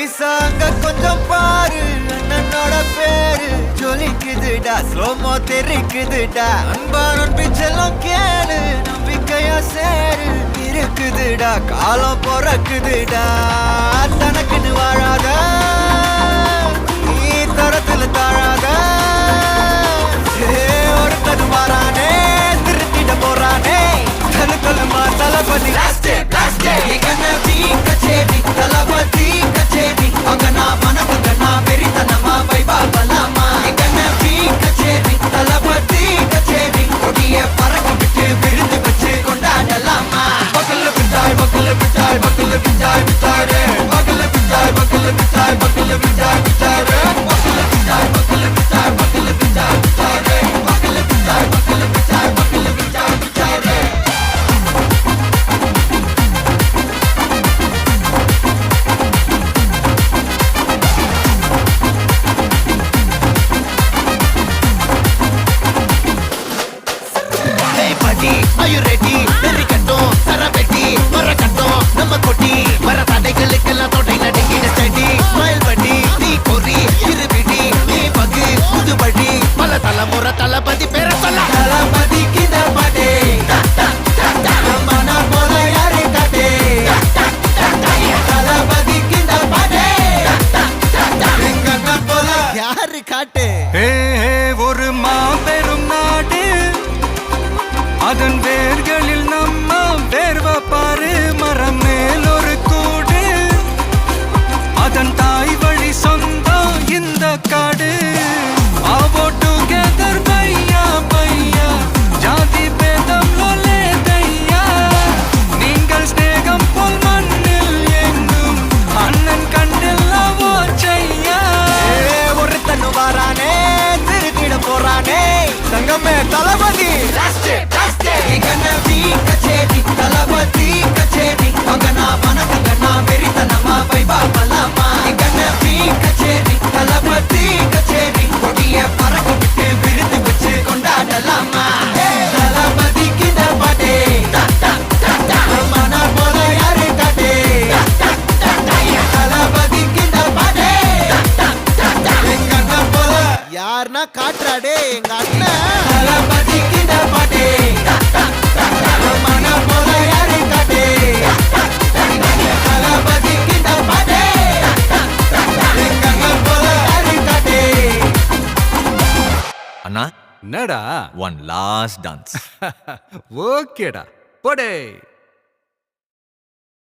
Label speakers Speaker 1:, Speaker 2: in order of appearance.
Speaker 1: ஐசாங்க கொஞ்சம் பாரு அண்ணனோட பேரு ஜொலிக்குதுடா ஸ்லோமோ தெரிக்குதுடா அன்பானன் பிச்செல்லாம் கேளு நம்பிக்கையா சேரு இருக்குதுடா காலம் பொறக்குதுடா தனக்குன்னு வாழாத நீ தரத்துல தாழாத ஒருத்தது மாறானே திருத்திட போறானே தலுக்கலுமா தளபதி தளபதி கச்சேரி அங்கனா மனகங்கனா வெறித்தனமா வைபா பலாமா கச்சேரி தளபதி கச்சேரி கொடிய பறக்க விட்டு விழுந்து வச்சு கொண்டாடலாமா பக்கல்ல பிட்டாய் பக்கல்ல பிட்டாய் பக்கல்ல பிட்டாய் பிட்டாரே பக்கல்ல பிட்டாய் பக்கல்ல பிட்டாய் பக்கல்ல பிட்டாய் பிட்டாரே பக்கல்ல பிட்டாய் பக்கல்ல பிட்டாய் பக்கல்ல பிட்டாய் பிட்டாரே பக்கல்ல பிட்டாய் பக்கல்ல பிட்டாய் பக்கல்ல பிட்டாய் பிட்டாரே Are you ready? Very கட்டும் சரபெட்டி வர கட்டும் நம்ம கொட்டி வர தடைகளுக்கெல்லாம் தொடை நடுங்கிட ஸ்டடி ஸ்மைல் பண்ணி நீ பொறி இருபிடி நீ பகு புதுபடி பல தலைமுறை தளபதி பேர சொல்ல தளபதி கித பாட்டே மன போல யாரே காட்டே தளபதி கித பாட்டே எங்க போல யாரு காட்டே
Speaker 2: ஒரு மாபெரும் நாடு அதன் வேர்களில் நம்ம வேர்வ பாரு மரம் மேல் ஒரு கூடு அதன் தாய் வழி சொந்தம் இந்த காடு ஆவோ டுகெதர் பையா பையா ஜாதி பேதம் லோலே தையா நீங்கள் ஸ்நேகம் போல் மண்ணில் எங்கும் அண்ணன் கண்டில்லாவோ செய்யா
Speaker 1: ஒருத்தனு வாரானே திருத்திட போறானே சங்கமே தளபதி கச்சேரி தளபதி கச்சேரி அங்கனா மனகங்கனா வெறித்தனமா வைபா பலாமா கச்சேரி தளபதி கச்சேரி கொடிய பறக்க விட்டு விழுந்து வச்சு கொண்டாடலாமா தளபதி கிட்ட பாட்டே மன போல யாரு காட்டே தளபதி கிட்ட பாட்டே எங்க அண்ணன் போல யாருன்னா காட்டுறாடே எங்க அண்ணன் தளபதி கிட்ட பாட்டே
Speaker 2: அண்ணா என்னடா
Speaker 3: one last dance.
Speaker 2: ஓகேடா போடே.